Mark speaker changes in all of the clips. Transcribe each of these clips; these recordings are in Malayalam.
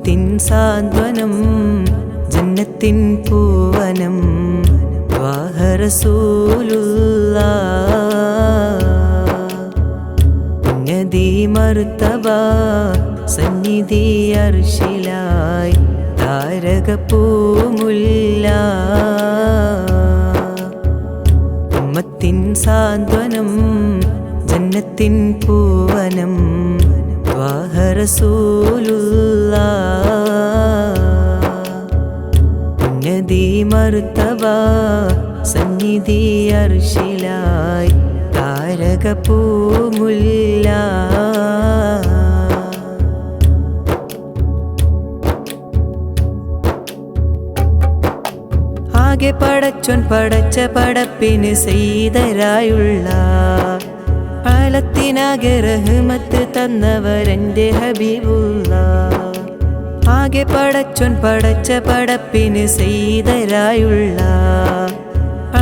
Speaker 1: ഉമ്മത്തിൻ സാന്ത്വനം ജന്നത്തിൻ പൂവനം ത്വാഹ റസൂലുള്ളാഹ് ഉന്നതി മർത്തബ സന്നിധി അർശിലായി താരകപ്പൂമുല്ല ഉമ്മത്തിൻ സാന്ത്വനം ജന്നത്തിൻ പൂവനം ത്വാഹ റസൂലുള്ളാഹ് ഉന്നതി മർത്തബ സന്നിധി അർശിലായി താരകപ്പൂമുല്ല ആകെ പടച്ചോൻ പടച്ച പടപ്പിന് സയ്യിദരായുള്ള ആലത്തിനാകെ റഹ്മത്ത് തന്നവരെന്റെ ഹബീബുള്ളാഹ് ആകെ പടച്ചോൻ പടച്ച പടപ്പിന് സയ്യിദരായുള്ള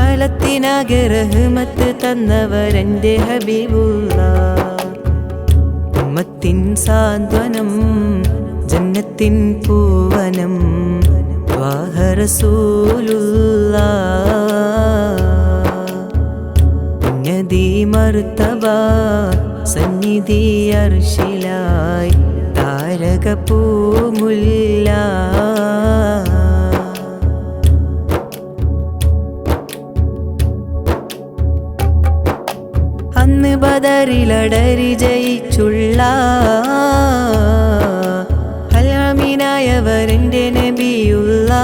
Speaker 1: ആലത്തിനാകെ റഹ്മത്ത് തന്നവരെന്റെ ഹബീബുള്ളാഹ് ഉമ്മത്തിൻ സാന്ത്വനം ജന്നത്തിൻ പൂവനം ത്വാഹ റസൂലുള്ളാഹ് ഉന്നതി മർത്തബ സന്നിധി അർശിലായി താരകപ്പൂമുല്ല അന്ന് ബദറിലടരി ജയിച്ചുള്ള ഹലാമിനായവരെന്റെ നബിയുള്ളാഹ്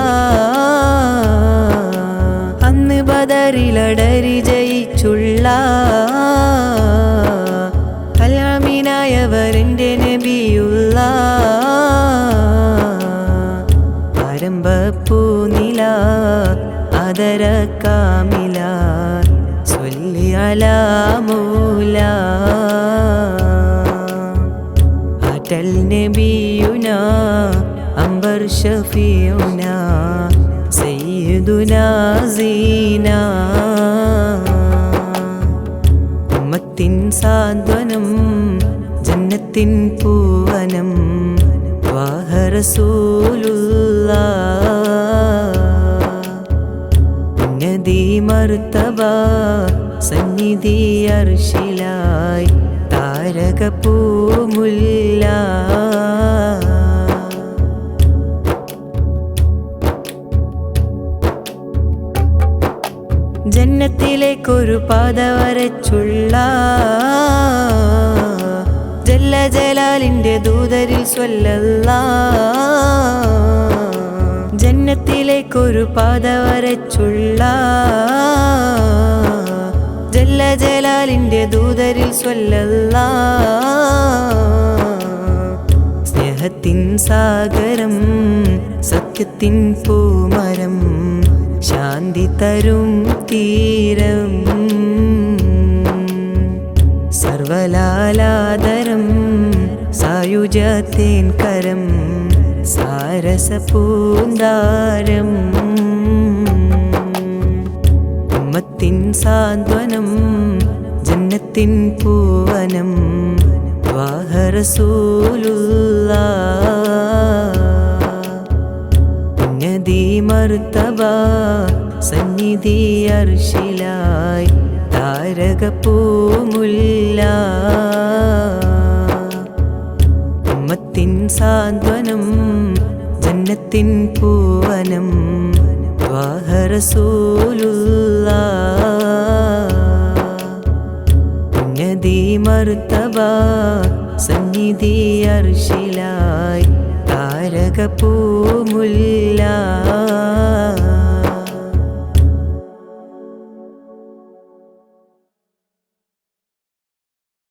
Speaker 1: അന്ന് ബദറിലടരി ജയിച്ചുള്ള ഹലാമിനായവരെന്റെ നബിയുള്ളാഹ് ആരംഭപ്പൂനില ആദര കാമില സ്വല്ലി അലാ മൗല ആറ്റൽ നബിയുനാ അംബർ ഷഫീഉനാ സയ്യിദുനാ സീന ഉമ്മത്തിൻ സാന്ത്വനം ജന്നത്തിൻ പൂവനം ത്വാഹ റസൂലുള്ളാഹ് ഉന്നതി മർത്തബ സന്നിധി അർശിലായി താരകപ്പൂമുല്ല ജന്നത്തിലേക്കൊരു പാത വരച്ചുള്ള ജല്ല ജലാലിന്റെ ദൂതരിൽ സ്വല്ലല്ലാഹ് ജന്നത്തിലേക്കൊരു പാത വരച്ചുള്ള ജല്ല ജലാലിന്റെ ദൂതരിൽ സ്വല്ലല്ലാഹ് സ്നേഹത്തിൻ സാഗരം സത്യത്തിൻ പൂമരം ശാന്തി തരും തീരം സർവലാലാദരം സായുജത്തേൻ കരം സാരസപൂന്താരം ഉമ്മത്തിൻ സാന്ത്വനം ജന്നത്തിൻ പൂവനം ത്വാഹ റസൂലുള്ളാഹ് ഉന്നതി മർത്തബ സന്നിധി അർശിലായി താരകപ്പൂമുല്ല ഉമ്മത്തിൻ സാന്ത്വനം ജന്നത്തിൻ പൂവനം ത്വാഹ റസൂലുള്ളാഹ് ഉന്നതി മർത്തബ സന്നിധി അർശിലായി താരകപ്പൂമുല്ല